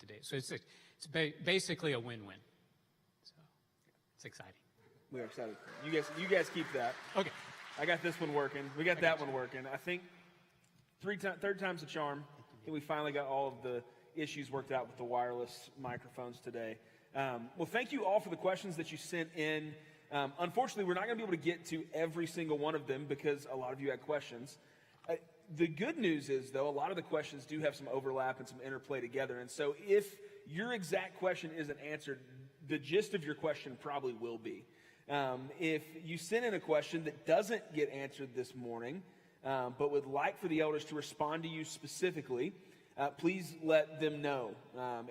today. So it's basically a win-win. So it's exciting. We are excited. You guys keep that. Okay. I got this one working. We got that one working. I think third time's a charm. I think we finally got all of the issues worked out with the wireless microphones today. Well, thank you all for the questions that you sent in. Unfortunately, we're not going to be able to get to every single one of them because a lot of you had questions. The good news is, though, a lot of the questions do have some overlap and some interplay together. And so if your exact question isn't answered, the gist of your question probably will be. If you send in a question that doesn't get answered this morning, but would like for the elders to respond to you specifically, please let them know.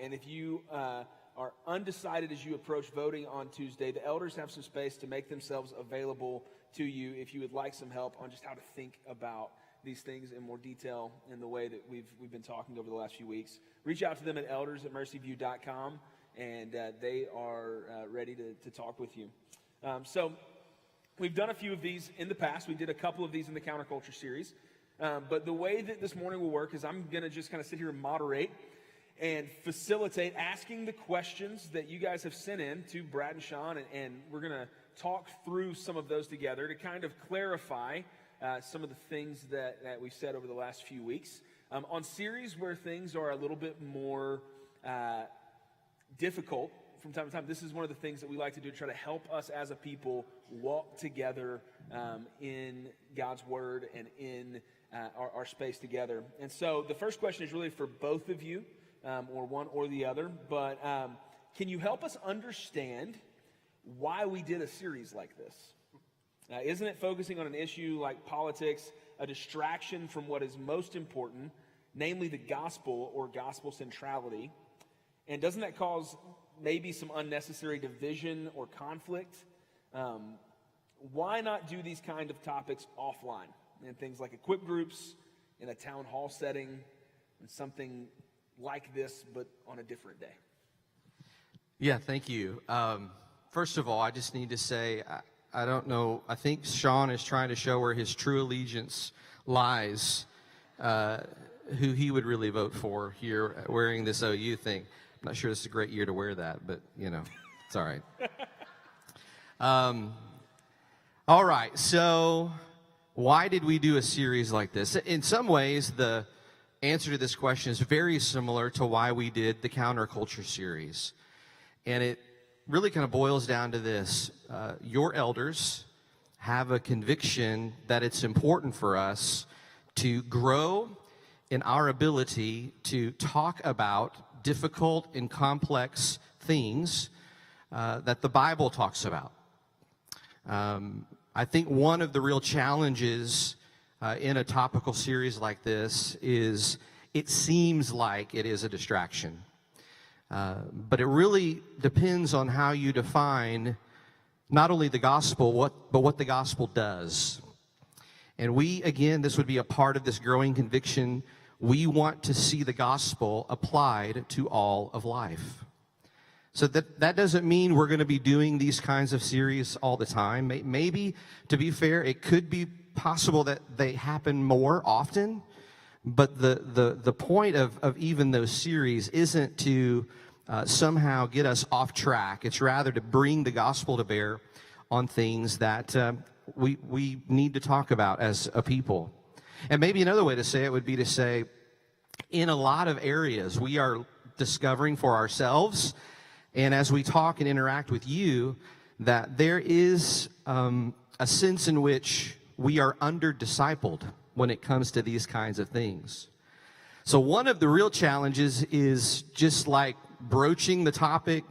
And if you are undecided as you approach voting on Tuesday, the elders have some space to make themselves available to you if you would like some help on just how to think about these things in more detail in the way that we've been talking over the last few weeks. Reach out to them at elders@mercyview.com, and they are ready to talk with you. So we've done a few of these in the past. We did a couple of these in the Counterculture series. But the way that this morning will work is I'm going to just kind of sit here and moderate and facilitate asking the questions that you guys have sent in to Brad and Sean, and we're going to talk through some of those together to kind of clarify some of the things that we've said over the last few weeks. On series where things are a little bit more difficult from time to time, this is one of the things that we like to do to try to help us as a people walk together in God's Word and in our space together. And so the first question is really for both of you, or one or the other, but can you help us understand why we did a series like this? Isn't it focusing on an issue like politics a distraction from what is most important, namely the gospel or gospel centrality? And doesn't that cause maybe some unnecessary division or conflict? Why not do these kind of topics offline? And things like equip groups, in a town hall setting, and something like this, but on a different day. Yeah, thank you. First of all, I just need to say, I don't know, I think Sean is trying to show where his true allegiance lies, who he would really vote for here wearing this OU thing. I'm not sure this is a great year to wear that, but, you know, it's all right. All right, so why did we do a series like this? In some ways, the answer to this question is very similar to why we did the Counterculture series. And it really kind of boils down to this. Your elders have a conviction that it's important for us to grow in our ability to talk about difficult and complex things that the Bible talks about. I think one of the real challenges in a topical series like this is it seems like it is a distraction. But it really depends on how you define not only the gospel, but what the gospel does. And again, this would be a part of this growing conviction. We want to see the gospel applied to all of life. So that doesn't mean we're going to be doing these kinds of series all the time. Maybe, to be fair, it could be possible that they happen more often. But the point of even those series isn't to somehow get us off track. It's rather to bring the gospel to bear on things that we need to talk about as a people. And maybe another way to say it would be to say, in a lot of areas, we are discovering for ourselves, and as we talk and interact with you, that there is a sense in which we are under-discipled when it comes to these kinds of things. So one of the real challenges is just like broaching the topic.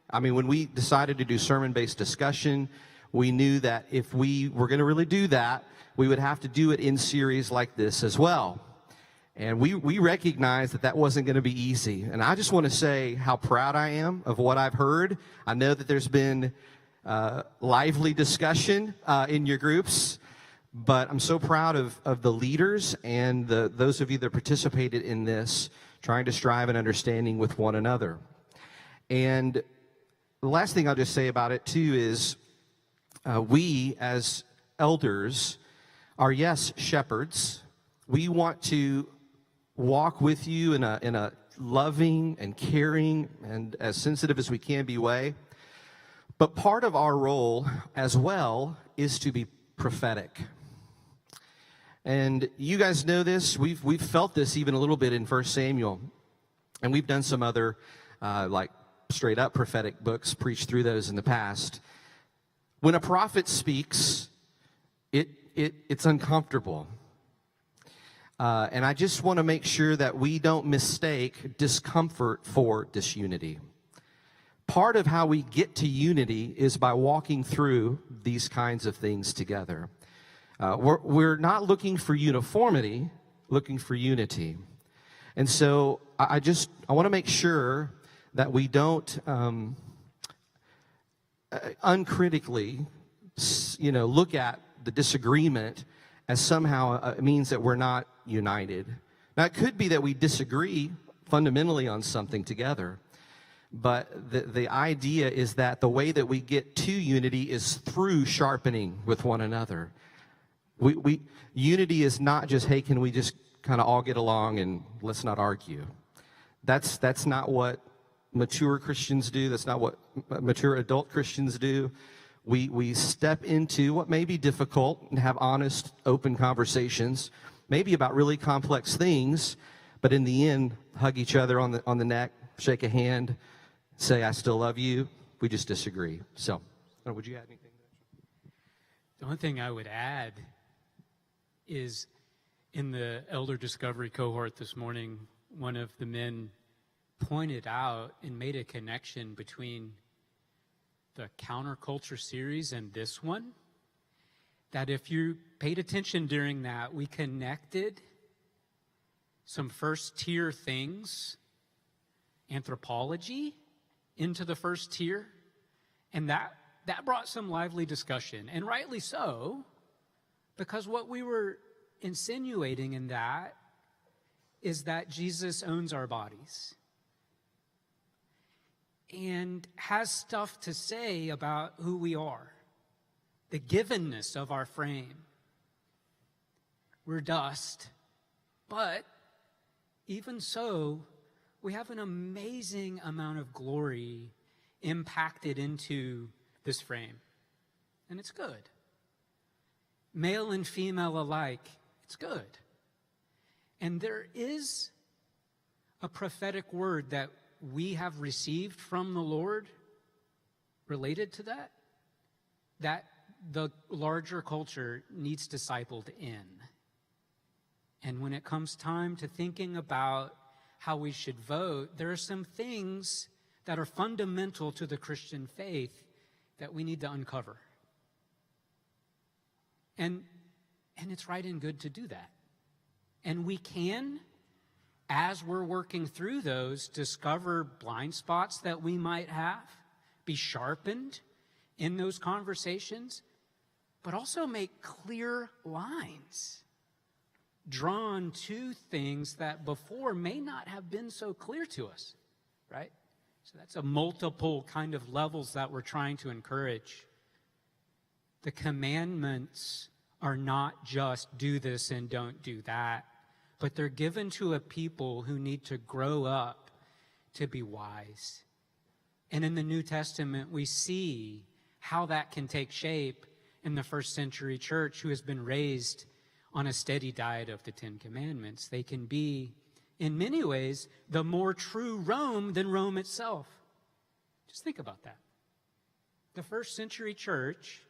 I mean, when we decided to do sermon-based discussion, we knew that if we were going to really do that, we would have to do it in series like this as well. And we recognized that wasn't going to be easy. And I just want to say how proud I am of what I've heard. I know that there's been lively discussion in your groups. But I'm so proud of the leaders and those of you that participated in this, trying to strive in understanding with one another. And the last thing I'll just say about it, too, is we as elders are, yes, shepherds. We want to walk with you in a loving and caring and as sensitive as we can be way. But part of our role as well is to be prophetic. And you guys know this. We've felt this even a little bit in 1 Samuel. And we've done some other like straight up prophetic books, preached through those in the past. When a prophet speaks, it's uncomfortable. And I just want to make sure that we don't mistake discomfort for disunity. Part of how we get to unity is by walking through these kinds of things together. We're not looking for uniformity, looking for unity. And so I want to make sure that we don't uncritically, look at the disagreement as somehow it means that we're not united. Now, it could be that we disagree fundamentally on something together, but the idea is that the way that we get to unity is through sharpening with one another. Unity is not just, hey, can we just kind of all get along and let's not argue. That's not what mature Christians do. That's not what mature adult Christians do. We step into what may be difficult and have honest, open conversations, maybe about really complex things, but in the end, hug each other on the neck, shake a hand, say, I still love you. We just disagree. So, would you add anything? The only thing I would add is in the elder discovery cohort this morning, one of the men pointed out and made a connection between the counterculture series and this one, that if you paid attention during that, we connected some first tier things, anthropology, into the first tier, and that brought some lively discussion, and rightly so, because what we were insinuating in that is that Jesus owns our bodies and has stuff to say about who we are, the givenness of our frame. We're dust, but even so, we have an amazing amount of glory impacted into this frame, and it's good. Male and female alike, it's good. And there is a prophetic word that we have received from the Lord related to that the larger culture needs discipled in. And when it comes time to thinking about how we should vote, there are some things that are fundamental to the Christian faith that we need to uncover. And it's right and good to do that. And we can, as we're working through those, discover blind spots that we might have, be sharpened in those conversations, but also make clear lines drawn to things that before may not have been so clear to us, right? So that's a multiple kind of levels that we're trying to encourage. The commandments are not just do this and don't do that, but they're given to a people who need to grow up to be wise. And in the New Testament, we see how that can take shape in the first century church who has been raised on a steady diet of the Ten Commandments. They can be, in many ways, the more true Rome than Rome itself. Just think about that. The first century church,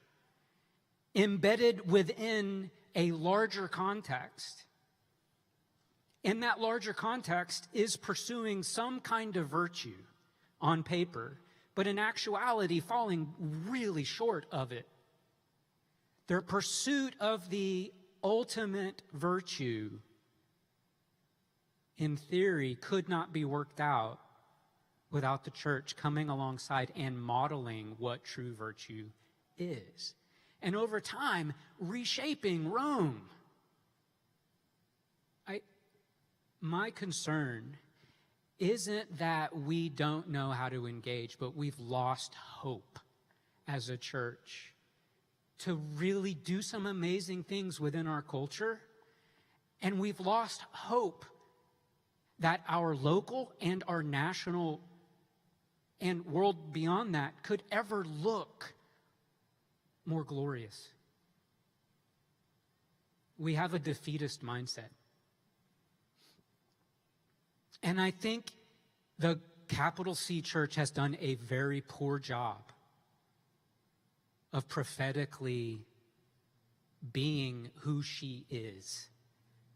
embedded within a larger context, and that larger context is pursuing some kind of virtue on paper, but in actuality falling really short of it. Their pursuit of the ultimate virtue, in theory, could not be worked out without the church coming alongside and modeling what true virtue is. And over time, reshaping Rome. My concern isn't that we don't know how to engage, but we've lost hope as a church to really do some amazing things within our culture. And we've lost hope that our local and our national and world beyond that could ever look more glorious. We have a defeatist mindset. And I think the capital C Church has done a very poor job of prophetically being who she is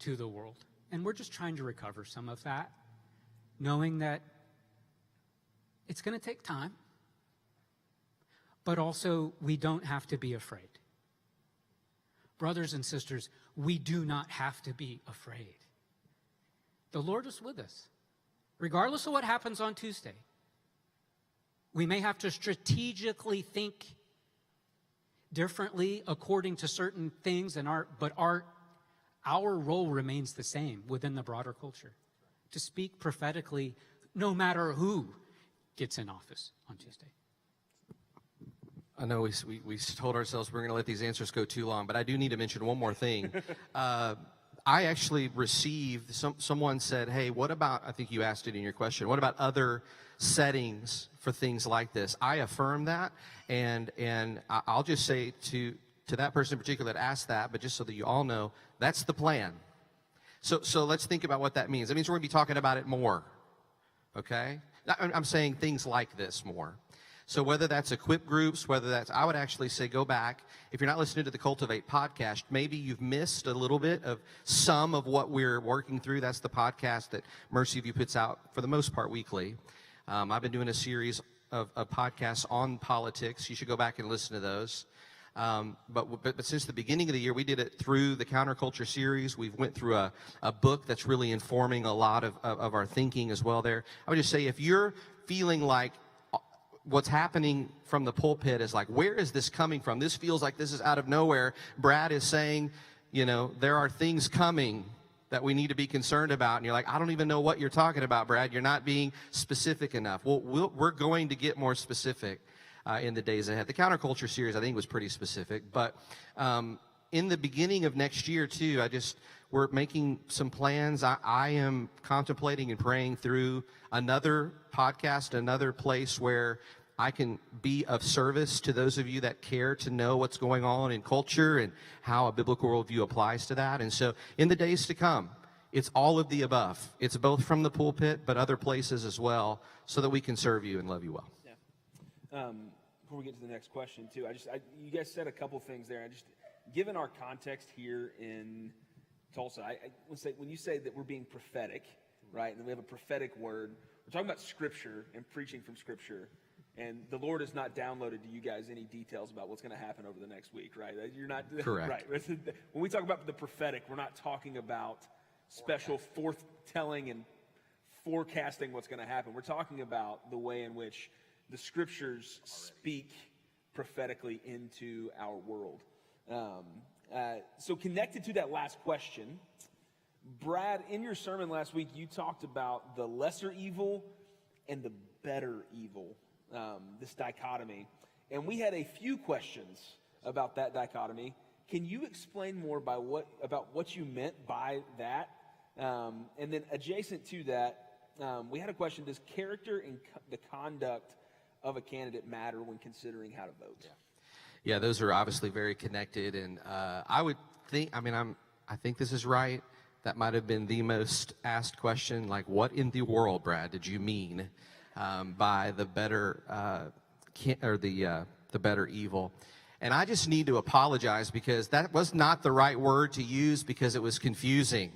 to the world. And we're just trying to recover some of that, knowing that it's going to take time, but also we don't have to be afraid. Brothers and sisters, we do not have to be afraid. The Lord is with us. Regardless of what happens on Tuesday, we may have to strategically think differently according to certain things, but our role remains the same within the broader culture, to speak prophetically no matter who gets in office on Tuesday. I know we told ourselves we're going to let these answers go too long, but I do need to mention one more thing. I actually received, someone said, hey, what about, I think you asked it in your question, what about other settings for things like this? I affirm that, and I'll just say to that person in particular that asked that, but just so that you all know, that's the plan. So let's think about what that means. That means we're going to be talking about it more, okay? I'm saying things like this more. So whether that's equip groups, whether that's, I would actually say go back. If you're not listening to the Cultivate podcast, maybe you've missed a little bit of some of what we're working through. That's the podcast that Mercy View puts out for the most part weekly. I've been doing a series of podcasts on politics. You should go back and listen to those. But since the beginning of the year, we did it through the Counterculture series. We've went through a book that's really informing a lot of our thinking as well there. I would just say if you're feeling like what's happening from the pulpit is like, where is this coming from? This feels like this is out of nowhere. Brad is saying, there are things coming that we need to be concerned about. And you're like, I don't even know what you're talking about, Brad. You're not being specific enough. Well, we're going to get more specific in the days ahead. The Counterculture series, I think, was pretty specific. But in the beginning of next year, too, we're making some plans. I am contemplating and praying through another podcast, another place where I can be of service to those of you that care to know what's going on in culture and how a biblical worldview applies to that. And so in the days to come, it's all of the above. It's both from the pulpit, but other places as well, so that we can serve you and love you well. Yeah. Before we get to the next question, too, you guys said a couple things there. Given our context here in Tulsa, I would say when you say that we're being prophetic, right, and then we have a prophetic word, we're talking about Scripture and preaching from Scripture, and the Lord has not downloaded to you guys any details about what's going to happen over the next week, right? You're not correct. Right. When we talk about the prophetic, we're not talking about special foretelling and forecasting what's going to happen. We're talking about the way in which the Scriptures speak prophetically into our world. So connected to that last question, Brad, in your sermon last week, you talked about the lesser evil and the better evil, this dichotomy. And we had a few questions about that dichotomy. Can you explain more about what you meant by that? And then adjacent to that, we had a question: does character and the conduct of a candidate matter when considering how to vote? Yeah, those are obviously very connected, and I would think, I think this is right. That might have been the most asked question, like, what in the world, Brad, did you mean by the better the better evil? And I just need to apologize because that was not the right word to use because it was confusing.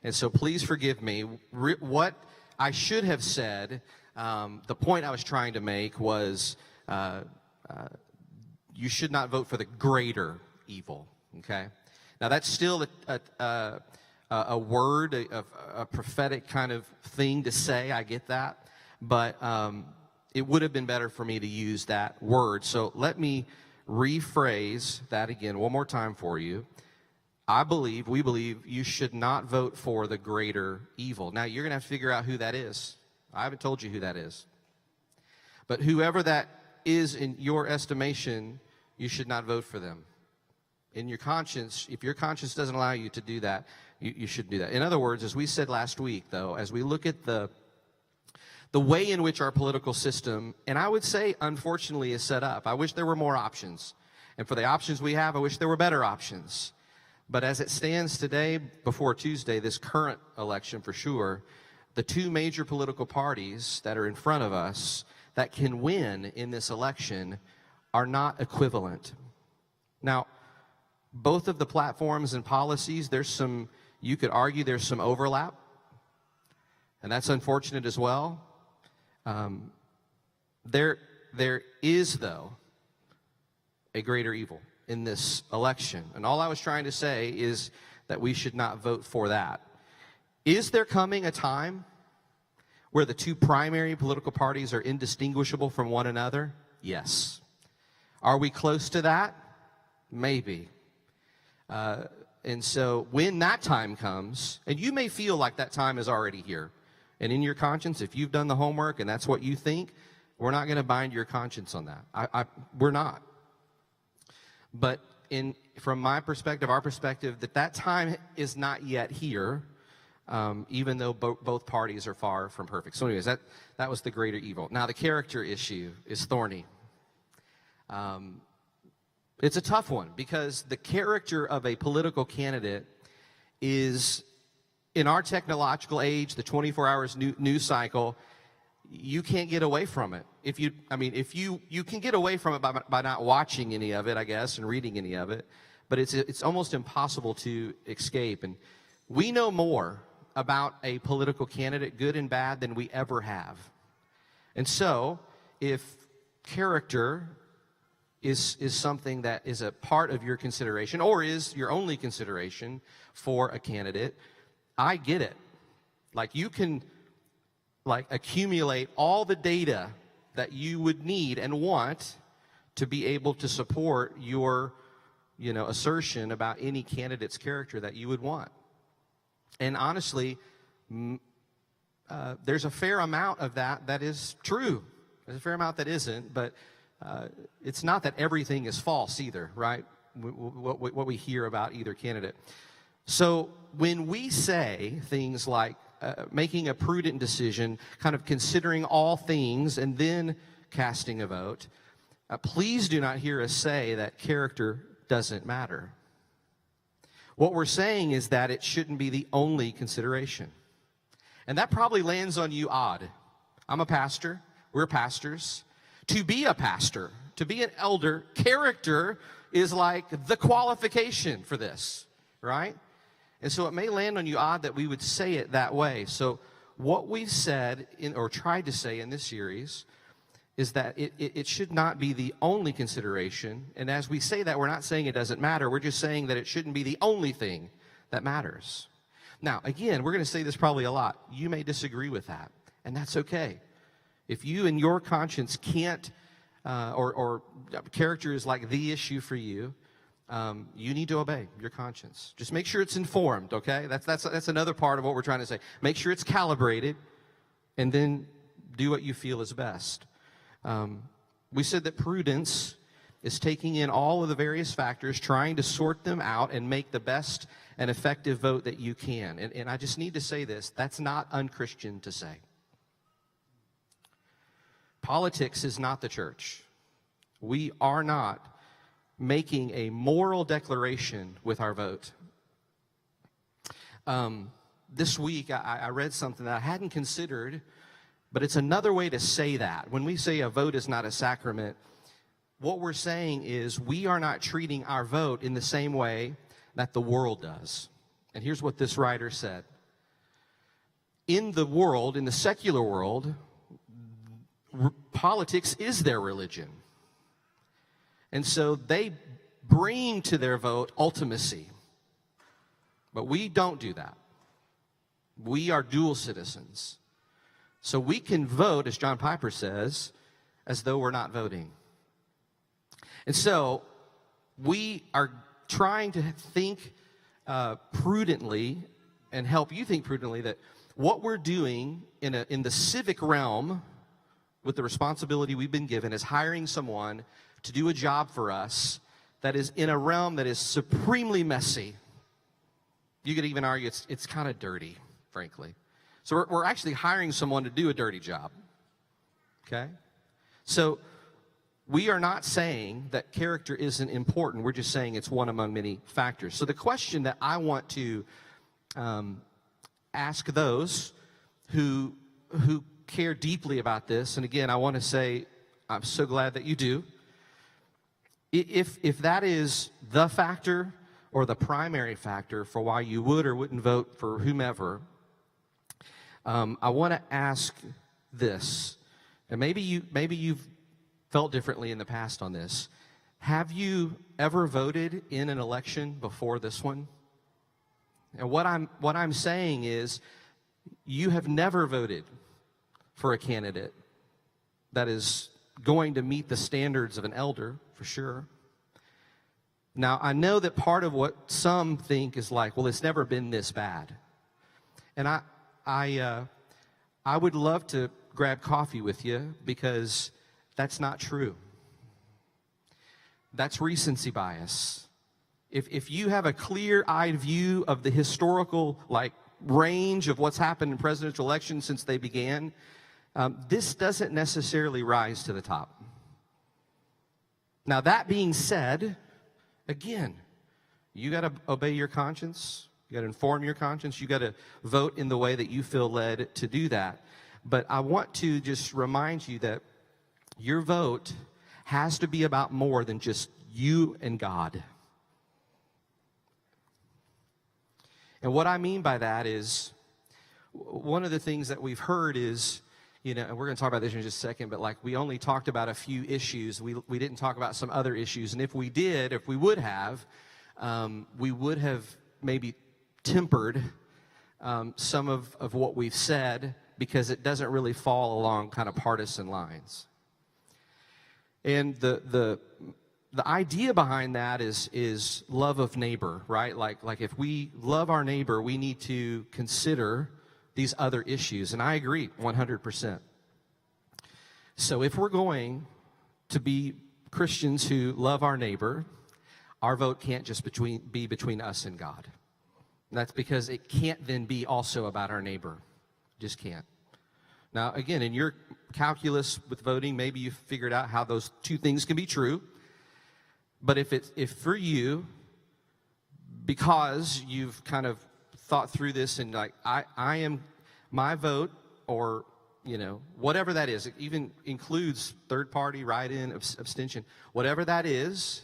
And so please forgive me. What I should have said, the point I was trying to make was you should not vote for the greater evil, okay? Now, that's still a word, a prophetic kind of thing to say. I get that. But it would have been better for me to use that word. So let me rephrase that again one more time for you. We believe you should not vote for the greater evil. Now, you're going to have to figure out who that is. I haven't told you who that is. But whoever that is in your estimation, you should not vote for them. In your conscience, if your conscience doesn't allow you to do that, you should do that. In other words, as we said last week, though, as we look at the way in which our political system, and I would say, unfortunately, is set up. I wish there were more options. And for the options we have, I wish there were better options. But as it stands today, before Tuesday, this current election for sure, the two major political parties that are in front of us that can win in this election are not equivalent. Now, both of the platforms and policies, you could argue there's some overlap, and that's unfortunate as well. There is, though, a greater evil in this election. And all I was trying to say is that we should not vote for that. Is there coming a time where the two primary political parties are indistinguishable from one another? Yes. Are we close to that? Maybe. And so when that time comes, and you may feel like that time is already here, and in your conscience, if you've done the homework and that's what you think, we're not going to bind your conscience on that. We're not. But from my perspective, our perspective, that time is not yet here, even though both parties are far from perfect. So anyways, that was the greater evil. Now, the character issue is thorny. It's a tough one because the character of a political candidate is, in our technological age, the 24 hours news cycle, you can't get away from it. If you can get away from it by not watching any of it, I guess, and reading any of it, but it's almost impossible to escape. And we know more about a political candidate, good and bad, than we ever have. And so, if character is something that is a part of your consideration, or is your only consideration for a candidate, I get it. Like, you can accumulate all the data that you would need and want to be able to support your assertion about any candidate's character that you would want. And honestly, there's a fair amount of that is true. There's a fair amount that isn't, but it's not that everything is false either, right? What we hear about either candidate. So when we say things like making a prudent decision, kind of considering all things and then casting a vote, please do not hear us say that character doesn't matter. What we're saying is that it shouldn't be the only consideration. And that probably lands on you odd. I'm a pastor. We're pastors. To be a pastor, to be an elder, character is like the qualification for this, right? And so it may land on you odd that we would say it that way. So what we've said or tried to say in this series is that it should not be the only consideration. And as we say that, we're not saying it doesn't matter. We're just saying that it shouldn't be the only thing that matters. Now, again, we're going to say this probably a lot. You may disagree with that, and that's okay. If you in your conscience can't, or character is like the issue for you, you need to obey your conscience. Just make sure it's informed, okay? That's another part of what we're trying to say. Make sure it's calibrated, and then do what you feel is best. We said that prudence is taking in all of the various factors, trying to sort them out and make the best and effective vote that you can. And I just need to say this, that's not unchristian to say. Politics is not the church. We are not making a moral declaration with our vote. This week, I read something that I hadn't considered, but it's another way to say that. When we say a vote is not a sacrament, what we're saying is we are not treating our vote in the same way that the world does. And here's what this writer said. In the world, in the secular world, politics is their religion. And so they bring to their vote ultimacy. But we don't do that. We are dual citizens. So we can vote, as John Piper says, as though we're not voting. And so we are trying to think prudently and help you think prudently that what we're doing in the civic realm with the responsibility we've been given is hiring someone to do a job for us that is in a realm that is supremely messy. You could even argue it's kind of dirty, frankly. So we're actually hiring someone to do a dirty job. Okay? So we are not saying that character isn't important. We're just saying it's one among many factors. So the question that I want to ask those who care deeply about this, and again, I want to say I'm so glad that you do. If that is the factor or the primary factor for why you would or wouldn't vote for whomever, I want to ask this, and maybe you've felt differently in the past on this. Have you ever voted in an election before this one? And what I'm saying is, you have never voted for a candidate that is going to meet the standards of an elder, for sure. Now, I know that part of what some think is like, well, it's never been this bad. And I would love to grab coffee with you, because that's not true. That's recency bias. If you have a clear-eyed view of the historical range of what's happened in presidential elections since they began, this doesn't necessarily rise to the top. Now, that being said, again, you got to obey your conscience. You got to inform your conscience. You got to vote in the way that you feel led to do that. But I want to just remind you that your vote has to be about more than just you and God. And what I mean by that is, one of the things that we've heard is, and we're going to talk about this in just a second, but we only talked about a few issues. We didn't talk about some other issues. And if we would have maybe tempered some of what we've said, because it doesn't really fall along kind of partisan lines. And the idea behind that is love of neighbor, right? Like if we love our neighbor, we need to consider these other issues. And I agree 100%. So if we're going to be Christians who love our neighbor, our vote can't just be between us and God. And that's because it can't then be also about our neighbor. Just can't. Now, again, in your calculus with voting, maybe you've figured out how those two things can be true. But if for you, because you've kind of thought through this and I am, my vote, or whatever that is, it even includes third party, write-in, abstention, whatever that is,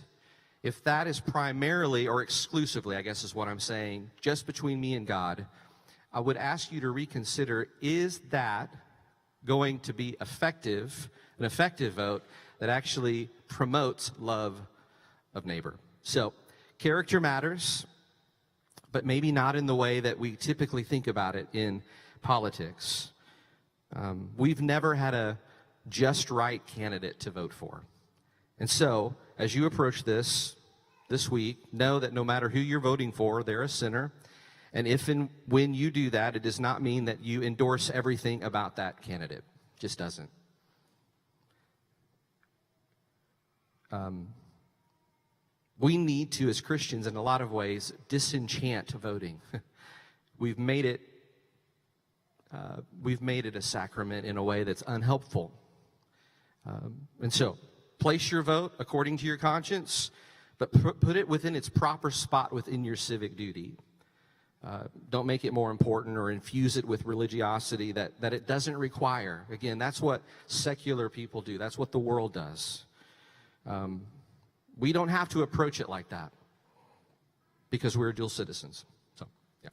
if that is primarily or exclusively, I guess is what I'm saying, just between me and God, I would ask you to reconsider, is that going to be an effective vote that actually promotes love of neighbor? So, character matters, but maybe not in the way that we typically think about it in politics. We've never had a just right candidate to vote for. And so, as you approach this week, know that no matter who you're voting for, they're a sinner. And if and when you do that, it does not mean that you endorse everything about that candidate. It just doesn't. We need to, as Christians, in a lot of ways, disenchant voting. We've made it a sacrament in a way that's unhelpful. And so, place your vote according to your conscience, but put it within its proper spot within your civic duty. Don't make it more important or infuse it with religiosity that it doesn't require. Again, that's what secular people do. That's what the world does. We don't have to approach it like that because we're dual citizens. So, yeah.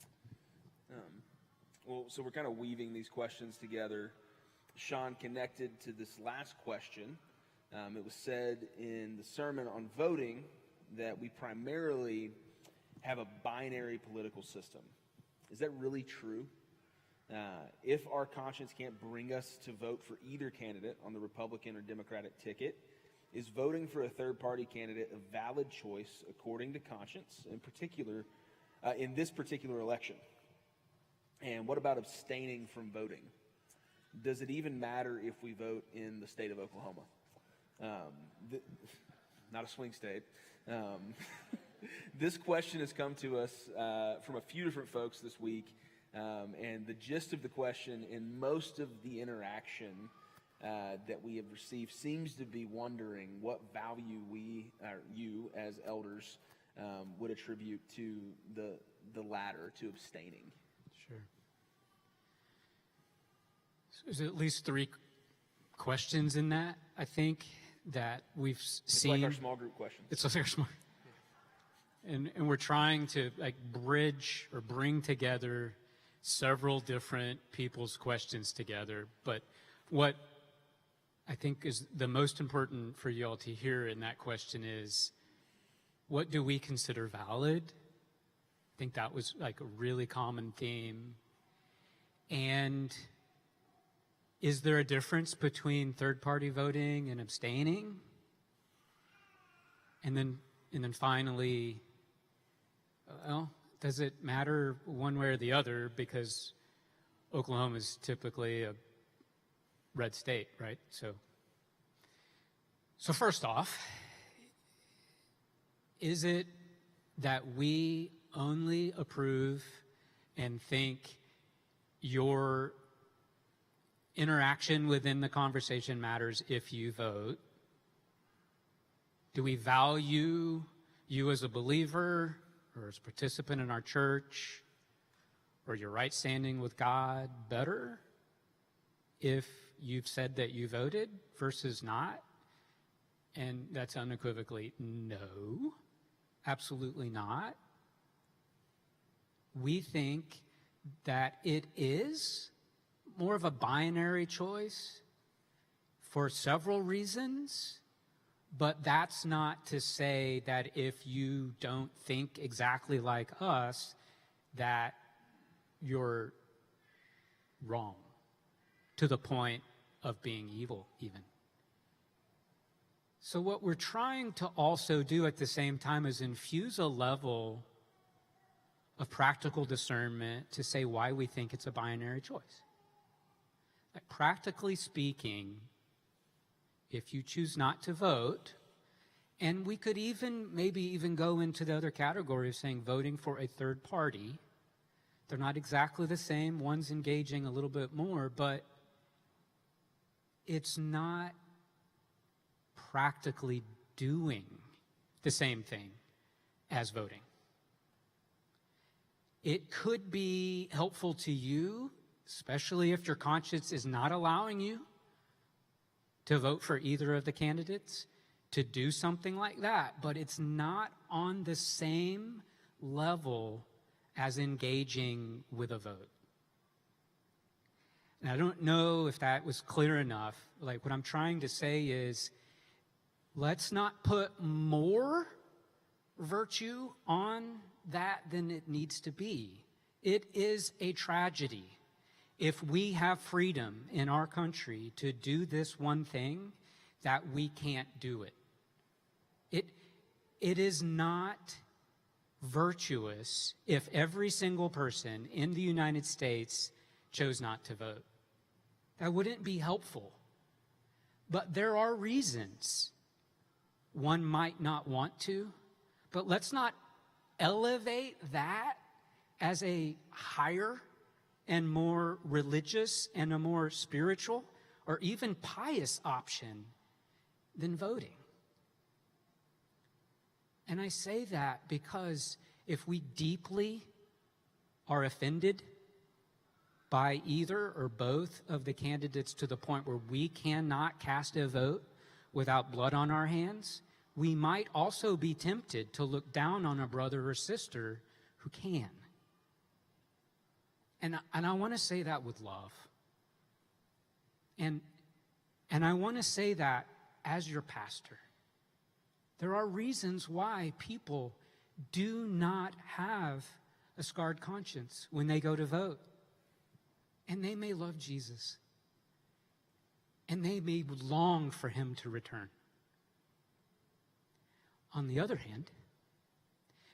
So we're kind of weaving these questions together. Sean, connected to this last question, it was said in the sermon on voting that we primarily have a binary political system. Is that really true? If our conscience can't bring us to vote for either candidate on the Republican or Democratic ticket, is voting for a third-party candidate a valid choice according to conscience, in particular, in this particular election? And what about abstaining from voting? Does it even matter if we vote in the state of Oklahoma? not a swing state. This question has come to us from a few different folks this week, and the gist of the question in most of the interaction that we have received seems to be wondering what value you as elders would attribute to the latter, to abstaining. Sure. So there's at least three questions in that, I think, that we've seen. It's like our small group questions. It's like our small. And we're trying to like bridge or bring together several different people's questions together. But what I think is the most important for you all to hear in that question is, what do we consider valid? I think that was like a really common theme. And is there a difference between third-party voting and abstaining? And then finally, well, does it matter one way or the other? Because Oklahoma is typically a red state, right? So first off, is it that we only approve and think your interaction within the conversation matters if you vote? Do we value you as a believer or as a participant in our church or your right standing with God better if you've said that you voted versus not? And that's unequivocally no, absolutely not. We think that it is more of a binary choice for several reasons, but that's not to say that if you don't think exactly like us, that you're wrong to the point of being evil even. So what we're trying to also do at the same time is infuse a level of practical discernment to say why we think it's a binary choice. Like, practically speaking, if you choose not to vote, and we could maybe even go into the other category of saying voting for a third party. They're not exactly the same. One's engaging a little bit more, but it's not practically doing the same thing as voting. It could be helpful to you, especially if your conscience is not allowing you to vote for either of the candidates, to do something like that, but it's not on the same level as engaging with a vote. And I don't know if that was clear enough. Like, what I'm trying to say is, let's not put more virtue on that than it needs to be. It is a tragedy if we have freedom in our country to do this one thing, that we can't do it. It is not virtuous if every single person in the United States chose not to vote. That wouldn't be helpful. But there are reasons one might not want to, but let's not elevate that as a higher and more religious and a more spiritual or even pious option than voting. And I say that because if we deeply are offended by either or both of the candidates to the point where we cannot cast a vote without blood on our hands, we might also be tempted to look down on a brother or sister who can. And I want to say that with love. And I want to say that as your pastor. There are reasons why people do not have a scarred conscience when they go to vote. And they may love Jesus. And they may long for him to return. On the other hand,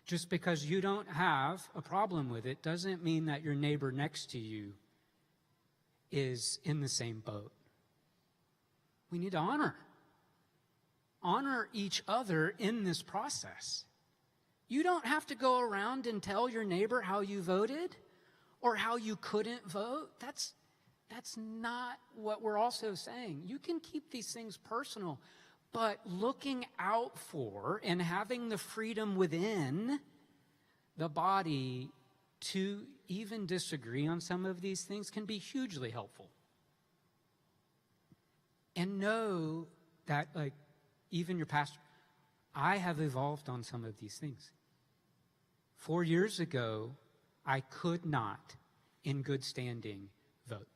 just because you don't have a problem with it doesn't mean that your neighbor next to you is in the same boat. We need to honor honor each other in this process. You don't have to go around and tell your neighbor how you voted or how you couldn't vote. That's not what we're also saying. You can keep these things personal, but looking out for and having the freedom within the body to even disagree on some of these things can be hugely helpful. And know that, like, even your pastor, I have evolved on some of these things. 4 years ago, I could not, in good standing, vote.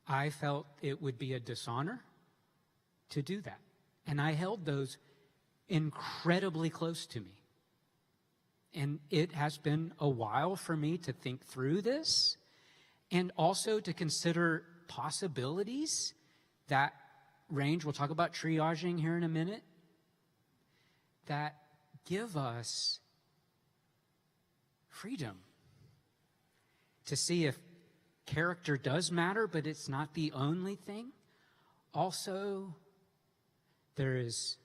I felt it would be a dishonor to do that. And I held those incredibly close to me. And it has been a while for me to think through this and also to consider possibilities that range. We'll talk about triaging here in a minute. That give us freedom to see if character does matter, but it's not the only thing. Also, there is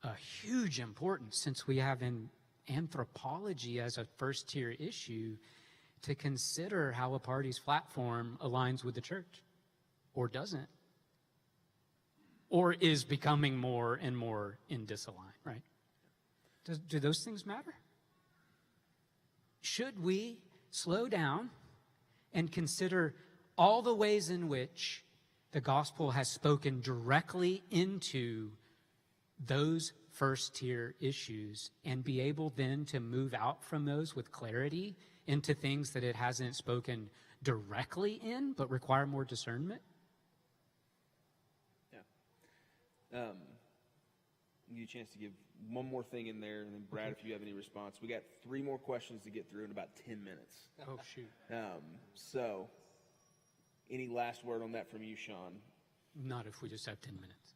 a huge importance, since we have in anthropology as a first-tier issue, to consider how a party's platform aligns with the church, or doesn't, or is becoming more and more in disalign, right? Do those things matter? Should we slow down and consider all the ways in which the gospel has spoken directly into those first-tier issues and be able then to move out from those with clarity into things that it hasn't spoken directly in but require more discernment? Yeah. Give you a chance to give one more thing in there, and then Brad, if you have any response. We got 3 more questions to get through in about 10 minutes. Oh, shoot. So, any last word on that from you, Sean? Not if we just have 10 minutes.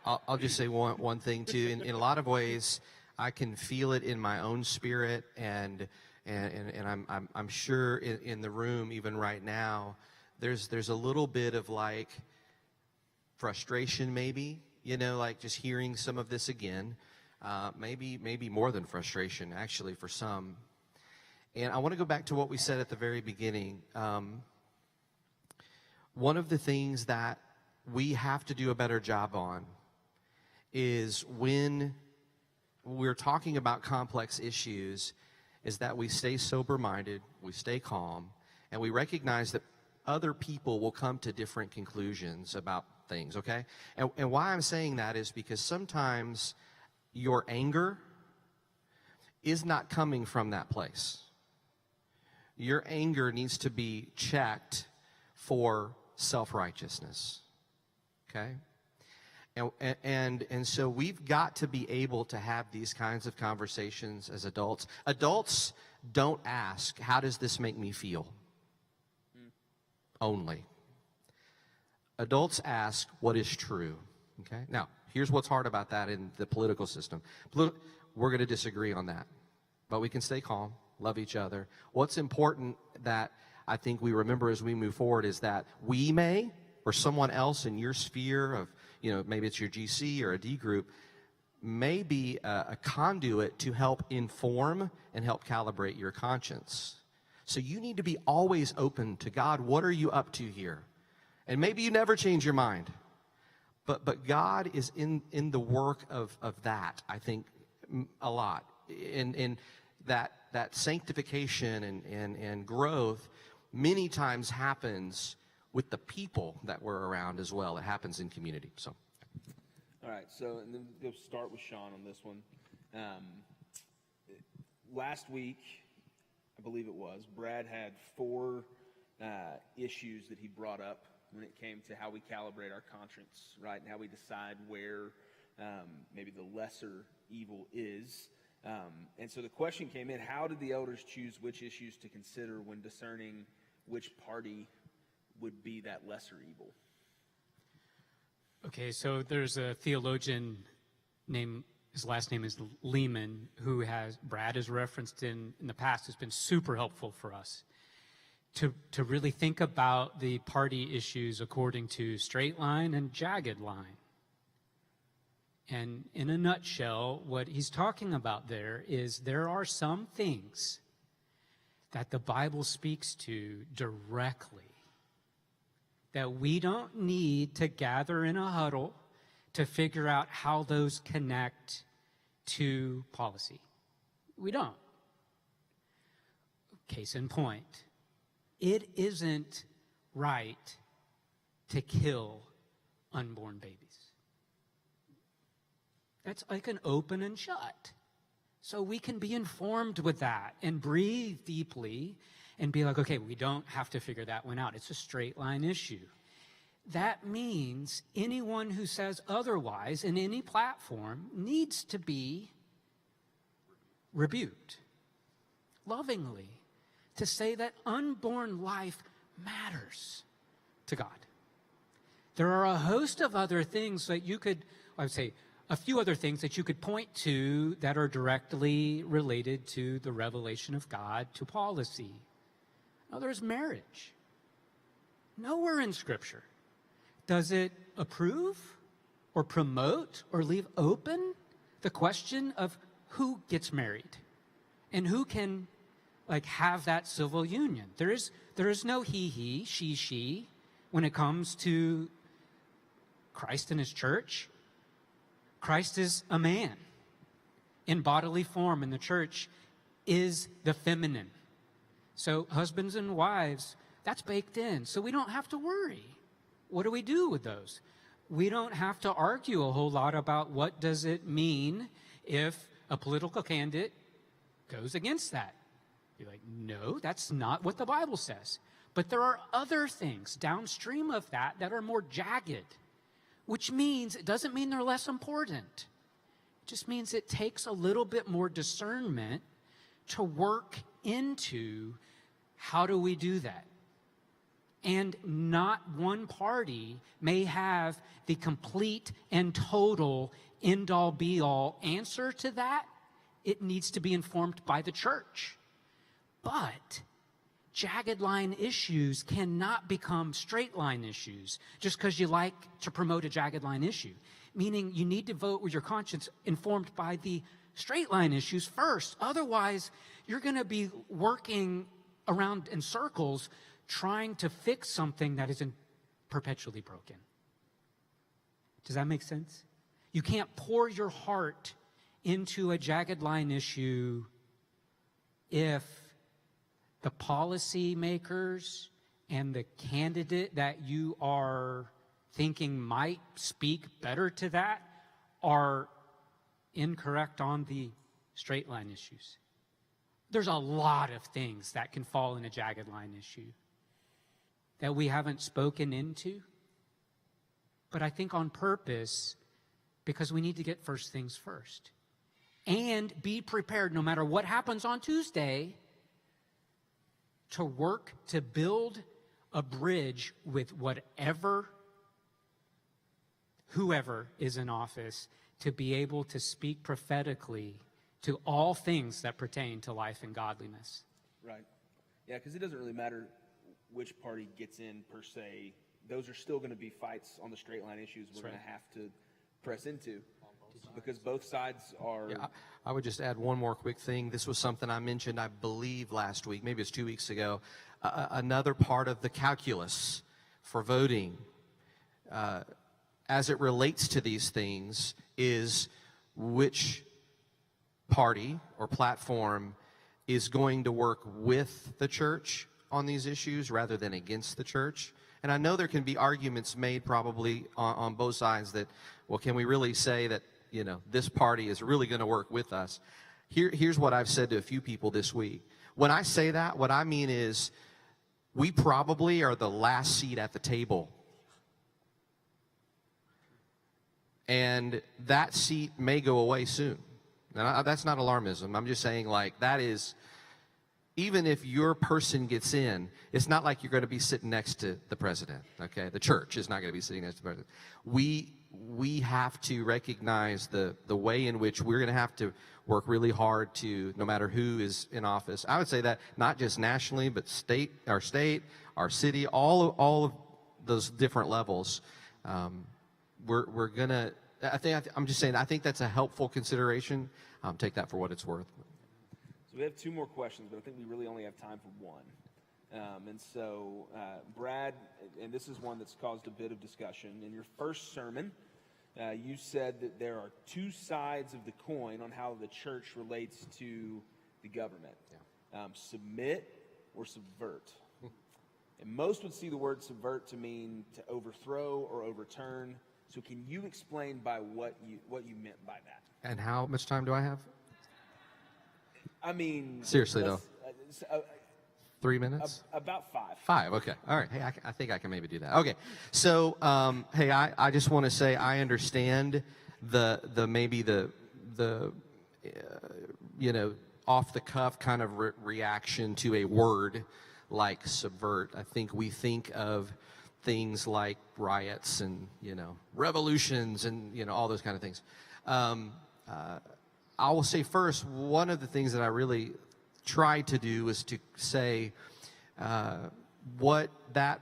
I'll just say one thing too. In a lot of ways, I can feel it in my own spirit, and I'm sure in the room even right now, there's a little bit of like frustration, maybe, like just hearing some of this again, maybe more than frustration actually for some. And I want to go back to what we said at the very beginning. One of the things that we have to do a better job on is when we're talking about complex issues is that we stay sober-minded, we stay calm, and we recognize that other people will come to different conclusions about things, okay? And why I'm saying that is because sometimes your anger is not coming from that place. Your anger needs to be checked for self-righteousness. Okay? And so we've got to be able to have these kinds of conversations as adults. Adults don't ask, how does this make me feel? Only. Adults ask, what is true? Okay? Now, here's what's hard about that in the political system. We're going to disagree on that. But we can stay calm, love each other. What's important that I think we remember as we move forward is that we may, or someone else in your sphere of, maybe it's your GC or a D group, may be a conduit to help inform and help calibrate your conscience. So you need to be always open to God. What are you up to here? And maybe you never change your mind. But God is in the work of that, I think, a lot. In that sanctification and growth many times happens with the people that we're around as well. It happens in community. So, all right. So, and then we'll start with Sean on this one. Last week, I believe it was, Brad had 4 issues that he brought up when it came to how we calibrate our conscience, right, and how we decide where maybe the lesser evil is. And so the question came in: how did the elders choose which issues to consider when discerning which party would be that lesser evil? Okay, so there's a theologian named, his last name is Lehman, who Brad has referenced in the past, has been super helpful for us. to really think about the party issues according to straight line and jagged line. And in a nutshell, what he's talking about there is there are some things that the Bible speaks to directly that we don't need to gather in a huddle to figure out how those connect to policy. We don't. Case in point, it isn't right to kill unborn babies. That's like an open and shut. So we can be informed with that and breathe deeply and be like, okay, we don't have to figure that one out. It's a straight line issue. That means anyone who says otherwise in any platform needs to be rebuked lovingly, to say that unborn life matters to God. There are a host of other things that you could, I would say, a few other things that you could point to that are directly related to the revelation of God, to policy. Now, there's marriage. Nowhere in Scripture does it approve or promote or leave open the question of who gets married and who can have that civil union. There is no he, she when it comes to Christ and his church. Christ is a man in bodily form, and the church is the feminine. So husbands and wives, that's baked in. So we don't have to worry. What do we do with those? We don't have to argue a whole lot about what does it mean if a political candidate goes against that. You're like, no, that's not what the Bible says. But there are other things downstream of that that are more jagged, which means it doesn't mean they're less important. It just means it takes a little bit more discernment to work into how do we do that. And not one party may have the complete and total end-all be-all answer to that. It needs to be informed by the church. But jagged line issues cannot become straight line issues just because you like to promote a jagged line issue. Meaning you need to vote with your conscience informed by the straight line issues first. Otherwise, you're going to be working around in circles trying to fix something that isn't perpetually broken. Does that make sense? You can't pour your heart into a jagged line issue if the policy makers and the candidate that you are thinking might speak better to that are incorrect on the straight line issues. There's a lot of things that can fall in a jagged line issue that we haven't spoken into, but I think on purpose, because we need to get first things first. And be prepared, no matter what happens on Tuesday, to work to build a bridge with whoever is in office, to be able to speak prophetically to all things that pertain to life and godliness. Right. Yeah, because it doesn't really matter which party gets in per se. Those are still going to be fights on the straight line issues we're going to have to press into, because both sides are... Yeah, I would just add one more quick thing. This was something I mentioned, I believe, last week. Maybe it's 2 weeks ago. Another part of the calculus for voting as it relates to these things is which party or platform is going to work with the church on these issues rather than against the church. And I know there can be arguments made probably on both sides that, well, can we really say that, this party is really going to work with us? Here's what I've said to a few people this week. When I say that, what I mean is we probably are the last seat at the table. And that seat may go away soon. And that's not alarmism. I'm just saying, that is, even if your person gets in, it's not like you're going to be sitting next to the president, okay? The church is not going to be sitting next to the president. We have to recognize the way in which we're going to have to work really hard to, no matter who is in office. I would say that not just nationally, but our city, all of those different levels. We're gonna. I'm just saying. I think that's a helpful consideration. Take that for what it's worth. So we have two more questions, but I think we really only have time for one. And so, Brad, and this is one that's caused a bit of discussion. In your first sermon, you said that there are two sides of the coin on how the church relates to the government. Yeah. Submit or subvert. And most would see the word subvert to mean to overthrow or overturn. So can you explain by what you meant by that? And how much time do I have? I mean, seriously though. 3 minutes? About 5. 5, okay. All right. Hey, I think I can maybe do that. Okay. So, hey, I just want to say I understand the you know, off the cuff kind of reaction to a word like subvert. I think we think of things like riots and, you know, revolutions and, you know, all those kind of things. I will say first, one of the things that I really tried to do is to say what that,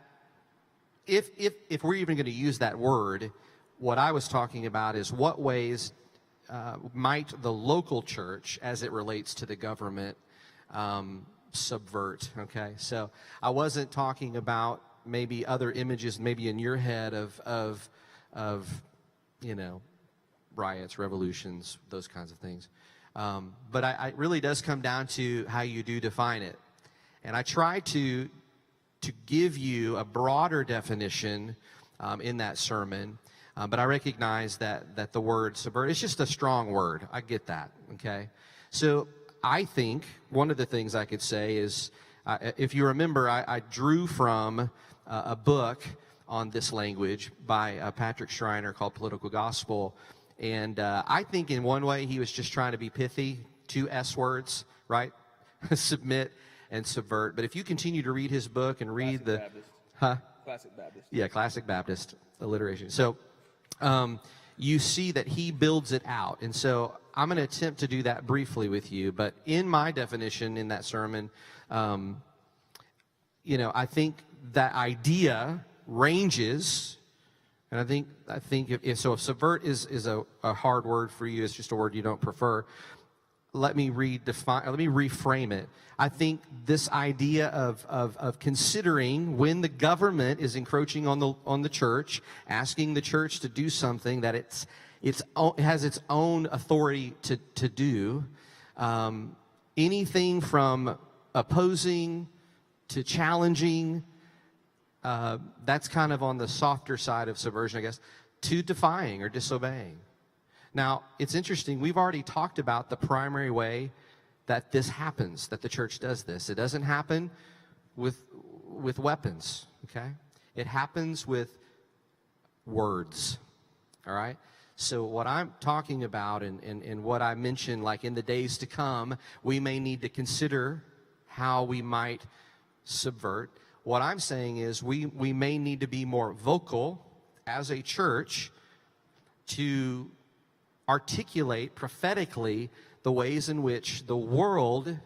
if we're even going to use that word, what I was talking about is what ways might the local church, as it relates to the government, subvert, okay? So I wasn't talking about maybe other images maybe in your head of you know, riots, revolutions, those kinds of things. But it really does come down to how you do define it. And I try to give you a broader definition in that sermon, but I recognize that the word subvert is just a strong word. I get that, okay? So I think one of the things I could say is, if you remember, I drew from a book on this language by Patrick Schreiner called Political Gospel. And I think in one way he was just trying to be pithy, 2 S words, right? Submit and subvert. But if you continue to read his book and read Classic Baptist. Yeah, Classic Baptist alliteration. So you see that he builds it out. And so I'm going to attempt to do that briefly with you. But in my definition in that sermon, you know, I think that idea ranges. And I think if subvert is a hard word for you, it's just a word you don't prefer. Let me reframe it. I think this idea of considering when the government is encroaching on the church, asking the church to do something that it has its own authority to do, anything from opposing to challenging. That's kind of on the softer side of subversion, I guess, to defying or disobeying. Now, it's interesting. We've already talked about the primary way that this happens, that the church does this. It doesn't happen with weapons, okay? It happens with words, all right? So what I'm talking about and what I mentioned, like in the days to come, we may need to consider how we might subvert. What I'm saying is we may need to be more vocal as a church to articulate prophetically the ways in which the world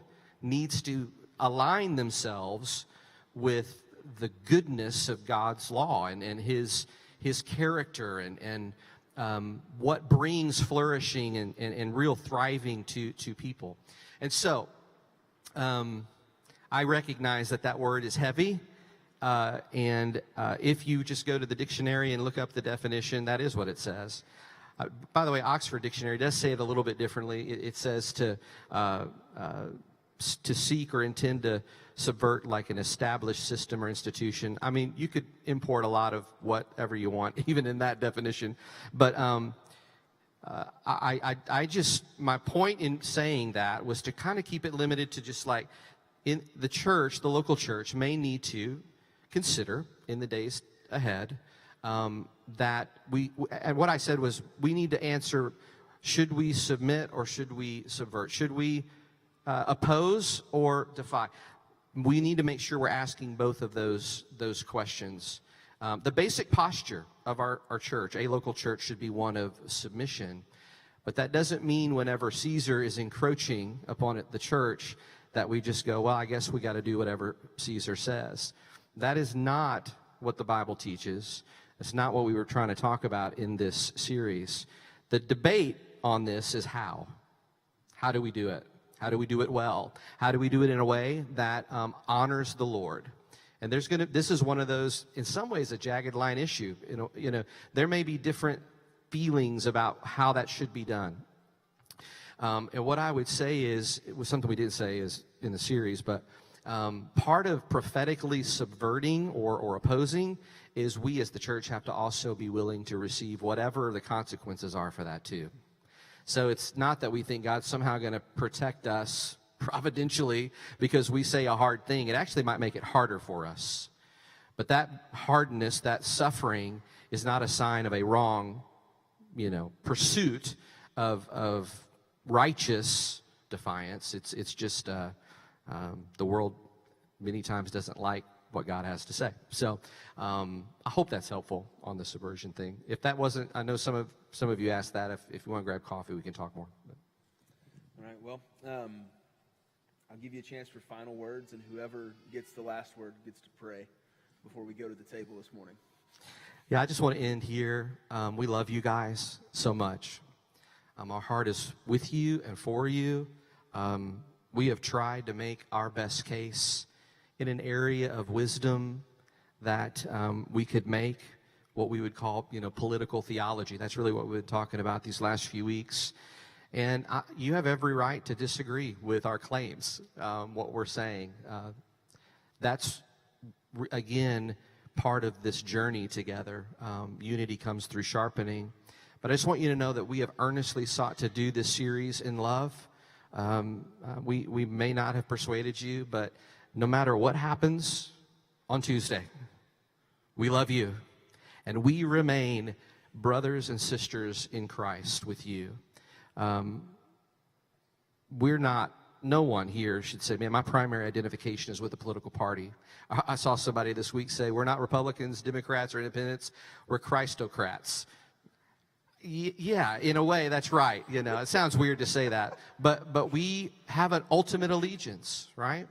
needs to align themselves with the goodness of God's law and his character and what brings flourishing and real thriving to people. And so I recognize that word is heavy. And if you just go to the dictionary and look up the definition, that is what it says. By the way, Oxford Dictionary does say it a little bit differently. It says to seek or intend to subvert like an established system or institution. I mean, you could import a lot of whatever you want, even in that definition. But I just, my point in saying that was to kind of keep it limited to just like in the church, the local church may need to consider in the days ahead that and what I said was we need to answer, should we submit or should we subvert? Should we oppose or defy. We need to make sure we're asking both of those questions. The basic posture of our church, a local church, should be one of submission. But that doesn't mean whenever Caesar is encroaching upon the church that we just go, well, I guess we got to do whatever Caesar says. That is not what the Bible teaches. It's not what we were trying to talk about in this series. The debate on this is how. How do we do it? How do we do it well? How do we do it in a way that honors the Lord? And this is one of those, in some ways, a jagged line issue. There may be different feelings about how that should be done. And what I would say is, it was something we didn't say is in the series, but part of prophetically subverting or opposing is we as the church have to also be willing to receive whatever the consequences are for that too. So it's not that we think God's somehow going to protect us providentially because we say a hard thing. It actually might make it harder for us. But that hardness, that suffering, is not a sign of a wrong, pursuit of righteous defiance. It's just the world many times doesn't like what God has to say. So I hope that's helpful on the subversion thing. If that wasn't, I know some of you asked that. If you want to grab coffee, we can talk more. All right, well, I'll give you a chance for final words, and whoever gets the last word gets to pray before we go to the table this morning. Yeah, I just want to end here. We love you guys so much. Our heart is with you and for you. We have tried to make our best case in an area of wisdom that we could make what we would call, political theology. That's really what we've been talking about these last few weeks. And you have every right to disagree with our claims, what we're saying. That's, again, part of this journey together. Unity comes through sharpening. But I just want you to know that we have earnestly sought to do this series in love. We may not have persuaded you, but no matter what happens on Tuesday, we love you. And we remain brothers and sisters in Christ with you. No one here should say, man, my primary identification is with a political party. I saw somebody this week say, we're not Republicans, Democrats, or Independents, we're Christocrats. Yeah, in a way, that's right. It sounds weird to say that, but we have an ultimate allegiance, right?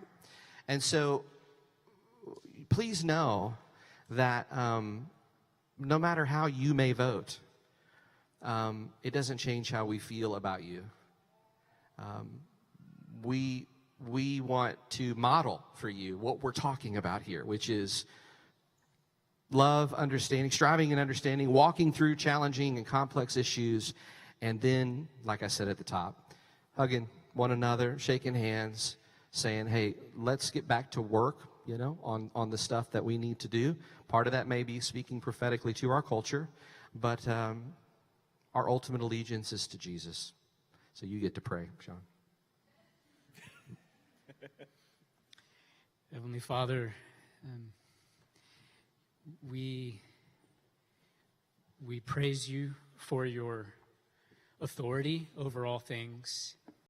And so please know that no matter how you may vote, it doesn't change how we feel about you. We want to model for you what we're talking about here, which is love, understanding, striving and understanding, walking through challenging and complex issues, and then, like I said at the top, hugging one another, shaking hands, saying, hey, let's get back to work, on the stuff that we need to do. Part of that may be speaking prophetically to our culture, but our ultimate allegiance is to Jesus. So you get to pray, Sean. Heavenly Father, we praise you for your authority over all things.